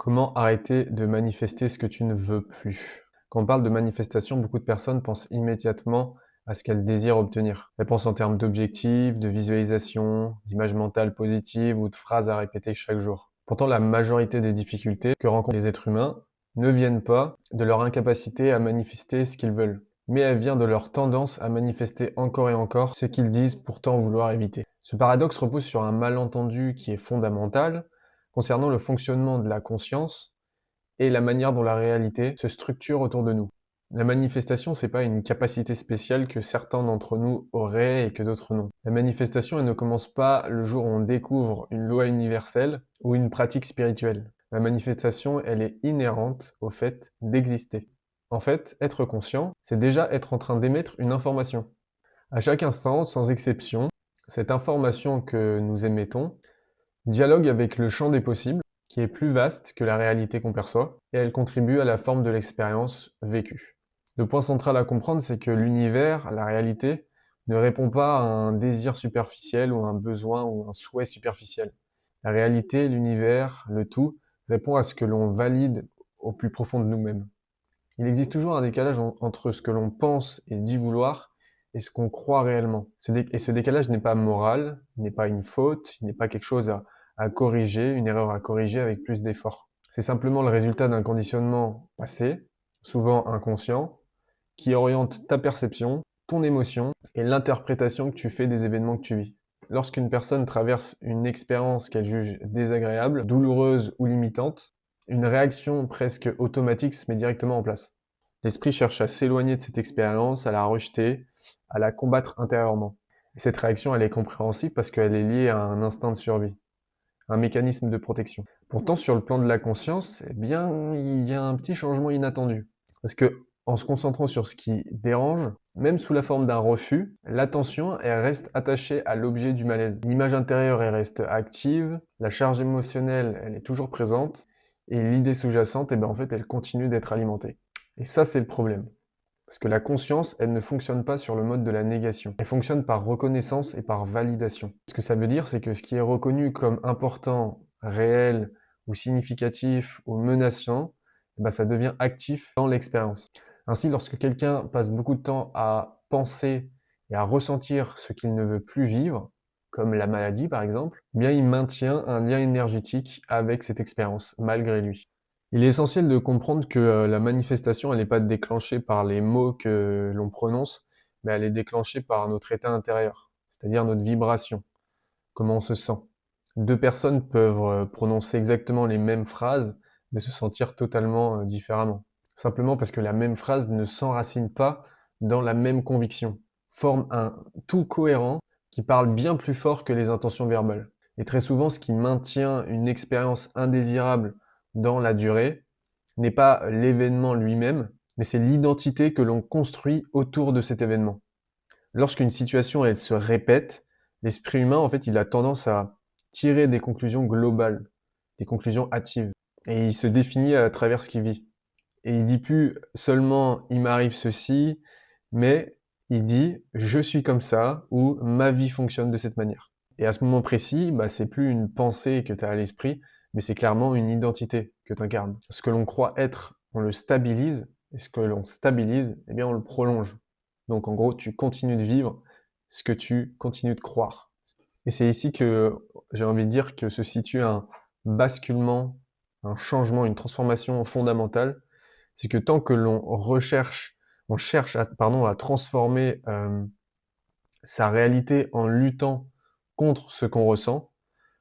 Comment arrêter de manifester ce que tu ne veux plus? Quand on parle de manifestation, beaucoup de personnes pensent immédiatement à ce qu'elles désirent obtenir. Elles pensent en termes d'objectifs, de visualisation, d'image mentale positive ou de phrases à répéter chaque jour. Pourtant, la majorité des difficultés que rencontrent les êtres humains ne viennent pas de leur incapacité à manifester ce qu'ils veulent, mais elles viennent de leur tendance à manifester encore et encore ce qu'ils disent pourtant vouloir éviter. Ce paradoxe repose sur un malentendu qui est fondamental concernant le fonctionnement de la conscience et la manière dont la réalité se structure autour de nous. La manifestation, c'est pas une capacité spéciale que certains d'entre nous auraient et que d'autres non. La manifestation, elle ne commence pas le jour où on découvre une loi universelle ou une pratique spirituelle. La manifestation, elle est inhérente au fait d'exister. En fait, être conscient, c'est déjà être en train d'émettre une information. À chaque instant, sans exception, cette information que nous émettons dialogue avec le champ des possibles, qui est plus vaste que la réalité qu'on perçoit, et elle contribue à la forme de l'expérience vécue. Le point central à comprendre, c'est que l'univers, la réalité, ne répond pas à un désir superficiel ou un besoin ou un souhait superficiel. La réalité, l'univers, le tout, répond à ce que l'on valide au plus profond de nous-mêmes. Il existe toujours un décalage entre ce que l'on pense et dit vouloir et ce qu'on croit réellement. Et ce décalage n'est pas moral, il n'est pas une faute, il n'est pas quelque chose à corriger, une erreur à corriger avec plus d'effort. C'est simplement le résultat d'un conditionnement passé, souvent inconscient, qui oriente ta perception, ton émotion et l'interprétation que tu fais des événements que tu vis. Lorsqu'une personne traverse une expérience qu'elle juge désagréable, douloureuse ou limitante, une réaction presque automatique se met directement en place. L'esprit cherche à s'éloigner de cette expérience, à la rejeter, à la combattre intérieurement. Et cette réaction, elle est compréhensible parce qu'elle est liée à un instinct de survie, un mécanisme de protection. Pourtant, sur le plan de la conscience, eh bien, il y a un petit changement inattendu. Parce que, en se concentrant sur ce qui dérange, même sous la forme d'un refus, l'attention, elle reste attachée à l'objet du malaise. L'image intérieure, elle reste active, la charge émotionnelle, elle est toujours présente, et l'idée sous-jacente, eh ben, en fait, elle continue d'être alimentée. Et ça, c'est le problème. Parce que la conscience, elle ne fonctionne pas sur le mode de la négation. Elle fonctionne par reconnaissance et par validation. Ce que ça veut dire, c'est que ce qui est reconnu comme important, réel, ou significatif, ou menaçant, eh ben, ça devient actif dans l'expérience. Ainsi, lorsque quelqu'un passe beaucoup de temps à penser et à ressentir ce qu'il ne veut plus vivre, comme la maladie par exemple, eh bien il maintient un lien énergétique avec cette expérience, malgré lui. Il est essentiel de comprendre que la manifestation, elle n'est pas déclenchée par les mots que l'on prononce, mais elle est déclenchée par notre état intérieur, c'est-à-dire notre vibration, comment on se sent. Deux personnes peuvent prononcer exactement les mêmes phrases, mais se sentir totalement différemment. Simplement parce que la même phrase ne s'enracine pas dans la même conviction, forme un tout cohérent qui parle bien plus fort que les intentions verbales. Et très souvent, ce qui maintient une expérience indésirable dans la durée n'est pas l'événement lui-même, mais c'est l'identité que l'on construit autour de cet événement. Lorsqu'une situation elle se répète, l'esprit humain en fait il a tendance à tirer des conclusions globales, des conclusions hâtives, et il se définit à travers ce qu'il vit. Et il dit plus seulement il m'arrive ceci, mais il dit je suis comme ça ou ma vie fonctionne de cette manière. Et à ce moment précis, bah, c'est plus une pensée que tu as à l'esprit, mais c'est clairement une identité que tu incarnes. Ce que l'on croit être, on le stabilise, et ce que l'on stabilise, eh bien on le prolonge. Donc en gros, tu continues de vivre ce que tu continues de croire. Et c'est ici que j'ai envie de dire que se situe un basculement, un changement, une transformation fondamentale. C'est que tant que on cherche à transformer sa réalité en luttant contre ce qu'on ressent,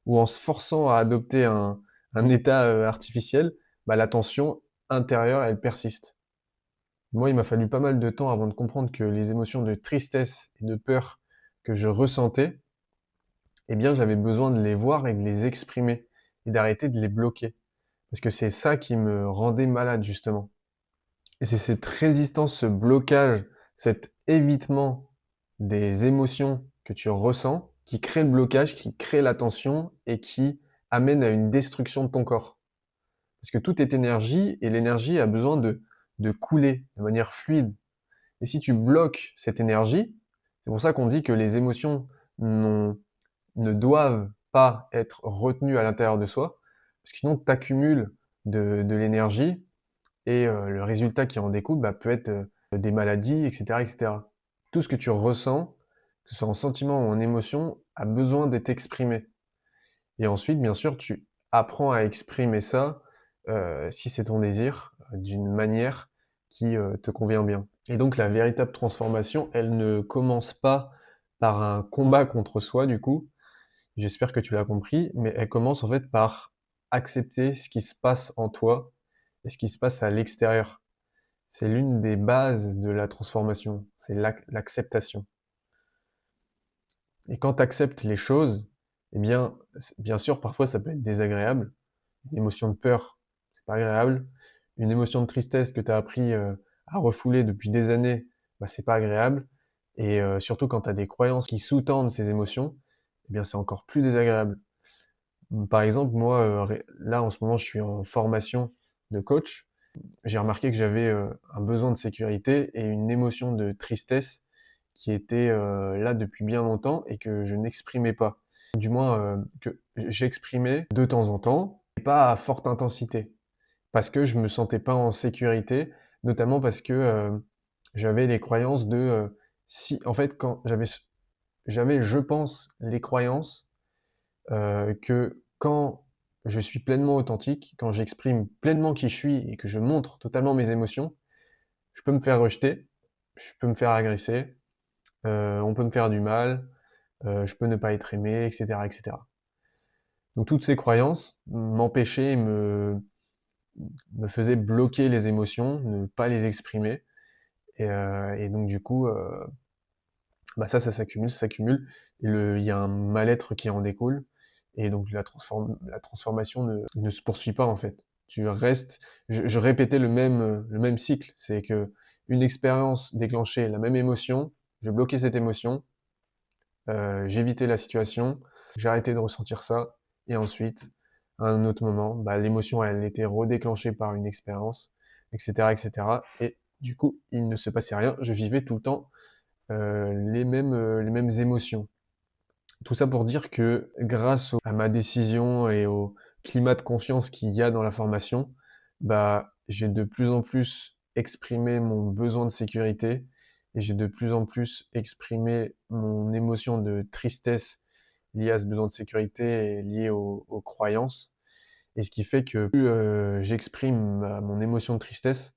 ou en se forçant à adopter un état artificiel, bah, la tension intérieure, elle persiste. Moi, il m'a fallu pas mal de temps avant de comprendre que les émotions de tristesse et de peur que je ressentais, eh bien, j'avais besoin de les voir et de les exprimer, et d'arrêter de les bloquer. Parce que c'est ça qui me rendait malade, justement. Et c'est cette résistance, ce blocage, cet évitement des émotions que tu ressens qui crée le blocage, qui crée la tension et qui amène à une destruction de ton corps. Parce que tout est énergie et l'énergie a besoin de couler de manière fluide. Et si tu bloques cette énergie, c'est pour ça qu'on dit que les émotions ne doivent pas être retenues à l'intérieur de soi, parce que sinon tu accumules de l'énergie et le résultat qui en découle, peut être, des maladies et cetera et cetera. Tout ce que tu ressens, que ce soit en sentiment ou en émotion, a besoin d'être exprimé et ensuite, bien sûr, tu apprends à exprimer ça, si c'est ton désir, d'une manière qui, te convient bien et donc la véritable transformation, elle ne commence pas par un combat contre soi du coup, j'espère que tu l'as compris, mais elle commence en fait par accepter ce qui se passe en toi et ce qui se passe à l'extérieur. C'est l'une des bases de la transformation, c'est l'acceptation. Et quand tu acceptes les choses, eh bien, bien sûr, parfois ça peut être désagréable. Une émotion de peur, c'est pas agréable. Une émotion de tristesse que tu as appris à refouler depuis des années, c'est pas agréable. Et surtout quand tu as des croyances qui sous-tendent ces émotions, eh bien c'est encore plus désagréable. Par exemple, moi, là en ce moment, je suis en formation de coach. J'ai remarqué que j'avais un besoin de sécurité et une émotion de tristesse qui était là depuis bien longtemps et que je n'exprimais pas. Du moins que j'exprimais de temps en temps, et pas à forte intensité, parce que je me sentais pas en sécurité, notamment parce que j'avais les croyances de si, en fait, quand j'avais, je pense, les croyances que quand je suis pleinement authentique, quand j'exprime pleinement qui je suis et que je montre totalement mes émotions, je peux me faire rejeter, je peux me faire agresser, on peut me faire du mal, je peux ne pas être aimé, etc., etc. Donc toutes ces croyances m'empêchaient, me faisaient bloquer les émotions, ne pas les exprimer, et donc du coup, ça s'accumule, ça s'accumule, et il y a un mal-être qui en découle, et donc la transformation ne se poursuit pas en fait. Tu restes, je répétais le même cycle, c'est que une expérience déclenchait la même émotion, je bloquais cette émotion, j'évitais la situation, j'arrêtais de ressentir ça, et ensuite, à un autre moment, l'émotion elle était redéclenchée par une expérience, etc., etc. Et du coup, il ne se passait rien, je vivais tout le temps les mêmes émotions. Tout ça pour dire que grâce à ma décision et au climat de confiance qu'il y a dans la formation, j'ai de plus en plus exprimé mon besoin de sécurité et j'ai de plus en plus exprimé mon émotion de tristesse liée à ce besoin de sécurité et liée aux croyances. Et ce qui fait que plus j'exprime mon émotion de tristesse,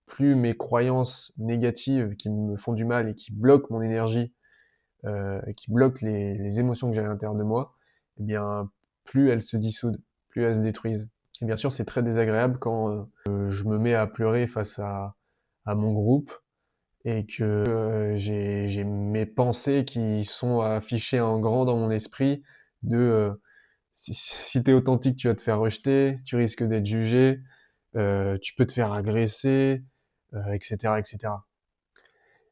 plus mes croyances négatives qui me font du mal et qui bloquent mon énergie, qui bloquent les émotions que j'ai à l'intérieur de moi, eh bien, plus elles se dissoudent, plus elles se détruisent. Et bien sûr, c'est très désagréable quand je me mets à pleurer face à mon groupe et que j'ai mes pensées qui sont affichées en grand dans mon esprit de si t'es authentique, tu vas te faire rejeter, tu risques d'être jugé, tu peux te faire agresser, etc., etc.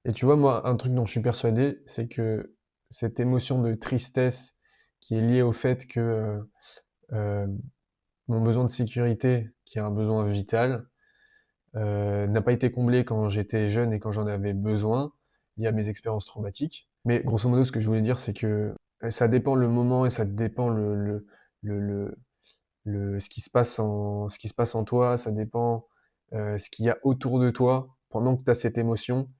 Et tu vois, moi, un truc dont je suis persuadé, c'est que cette émotion de tristesse qui est liée au fait que euh, mon besoin de sécurité, qui est un besoin vital, n'a pas été comblé quand j'étais jeune et quand j'en avais besoin, lié à mes expériences traumatiques. Mais grosso modo, ce que je voulais dire, c'est que ça dépend le moment et ça dépend le, le, ce qui se passe en toi, ça dépend ce qu'il y a autour de toi pendant que tu as cette émotion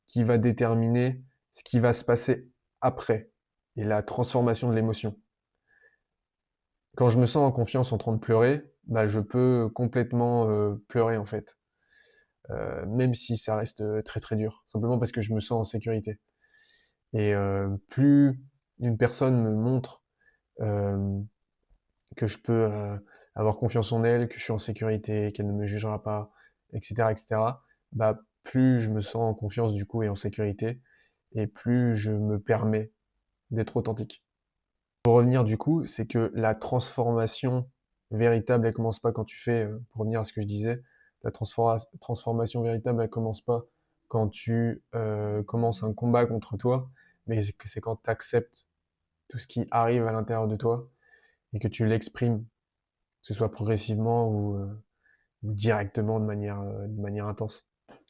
qui va déterminer ce qui va se passer après et la transformation de l'émotion. Quand je me sens en confiance en train de pleurer, je peux complètement pleurer en fait, même si ça reste très très dur, simplement parce que je me sens en sécurité. Et plus une personne me montre euh, que je peux avoir confiance en elle, que je suis en sécurité, qu'elle ne me jugera pas, etc., etc., plus je me sens en confiance du coup et en sécurité, et plus je me permets d'être authentique. Pour revenir du coup, c'est que la transformation véritable, elle commence pas quand tu fais, pour revenir à ce que je disais, la transformation véritable, elle commence pas quand tu commences un combat contre toi, mais c'est quand tu acceptes tout ce qui arrive à l'intérieur de toi et que tu l'exprimes, que ce soit progressivement ou directement de manière intense.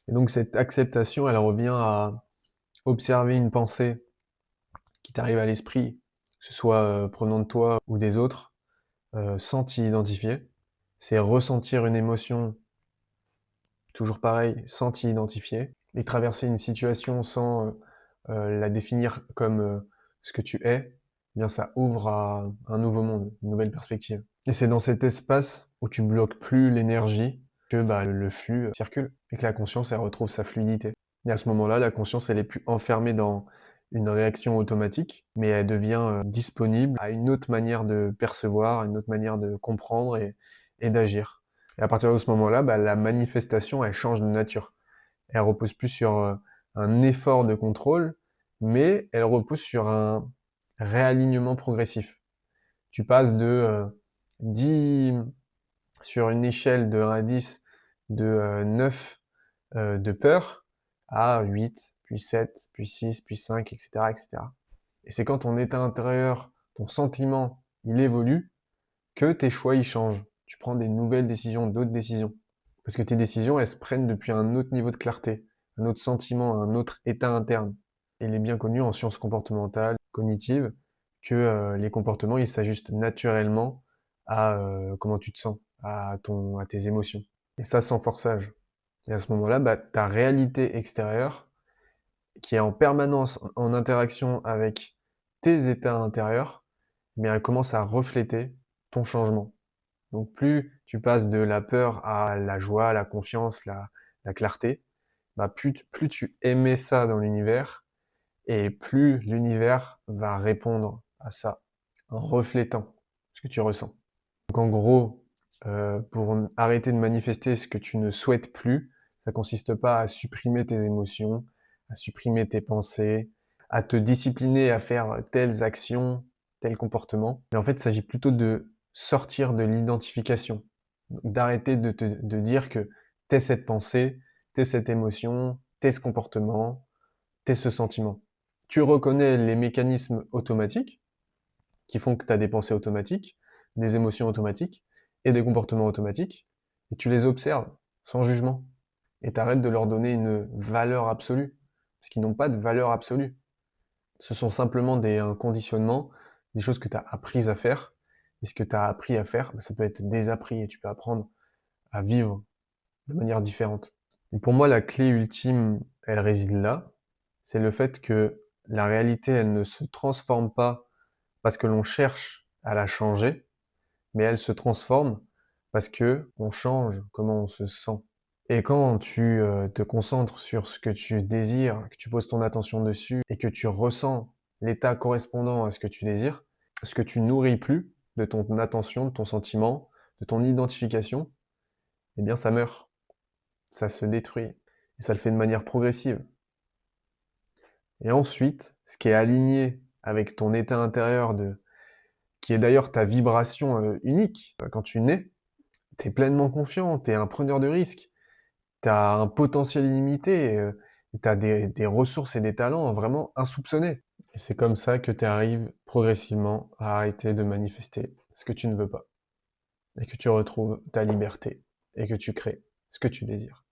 Et donc cette acceptation, elle revient à observer une pensée qui t'arrive à l'esprit, que ce soit provenant de toi ou des autres, sans t'y identifier. c'est ressentir une émotion, toujours pareil, sans t'y identifier, et traverser une situation sans la définir comme ce que tu es, eh bien ça ouvre à un nouveau monde, une nouvelle perspective. Et c'est dans cet espace où tu bloques plus l'énergie que le flux circule, et que la conscience, elle retrouve sa fluidité. Et à ce moment-là, la conscience, elle est plus enfermée dans une réaction automatique, mais elle devient disponible à une autre manière de percevoir, une autre manière de comprendre et d'agir. Et à partir de ce moment-là, la manifestation, elle change de nature. Elle repose plus sur un effort de contrôle, mais elle repose sur un réalignement progressif. Tu passes de 10, sur une échelle de 1 à 10, de 9 de peur, à 8, puis 7, puis 6, puis 5, etc., etc. Et c'est quand ton état intérieur, ton sentiment, il évolue, que tes choix, ils changent. Tu prends des nouvelles décisions, d'autres décisions. Parce que tes décisions, elles se prennent depuis un autre niveau de clarté, un autre sentiment, un autre état interne. Et il est bien connu en sciences comportementales, cognitives, que les comportements, ils s'ajustent naturellement à comment tu te sens, à tes émotions. Et ça sans forçage. Et à ce moment-là, ta réalité extérieure, qui est en permanence en interaction avec tes états intérieurs, eh bien, elle commence à refléter ton changement. Donc plus tu passes de la peur à la joie, la confiance, la clarté, plus tu émets ça dans l'univers, et plus l'univers va répondre à ça, en reflétant ce que tu ressens. Donc en gros, pour arrêter de manifester ce que tu ne souhaites plus, ça consiste pas à supprimer tes émotions, à supprimer tes pensées, à te discipliner à faire telles actions, tels comportements. Mais en fait, il s'agit plutôt de sortir de l'identification, d'arrêter de dire que t'es cette pensée, t'es cette émotion, t'es ce comportement, t'es ce sentiment. Tu reconnais les mécanismes automatiques qui font que tu as des pensées automatiques, des émotions automatiques et des comportements automatiques, et tu les observes sans jugement. Et t'arrêtes de leur donner une valeur absolue, parce qu'ils n'ont pas de valeur absolue. Ce sont simplement un conditionnement, des choses que tu as apprises à faire, et ce que tu as appris à faire, ça peut être désappris, et tu peux apprendre à vivre de manière différente. Et pour moi, la clé ultime, elle réside là, c'est le fait que la réalité, elle ne se transforme pas parce que l'on cherche à la changer, mais elle se transforme parce que on change comment on se sent. Et quand tu te concentres sur ce que tu désires, que tu poses ton attention dessus et que tu ressens l'état correspondant à ce que tu désires, ce que tu nourris plus de ton attention, de ton sentiment, de ton identification, eh bien ça meurt, ça se détruit. Et ça le fait de manière progressive. Et ensuite, ce qui est aligné avec ton état intérieur qui est d'ailleurs ta vibration unique. Quand tu nais, t'es pleinement confiant, t'es un preneur de risques, t'as un potentiel illimité, t'as des ressources et des talents vraiment insoupçonnés. Et c'est comme ça que tu arrives progressivement à arrêter de manifester ce que tu ne veux pas, et que tu retrouves ta liberté, et que tu crées ce que tu désires.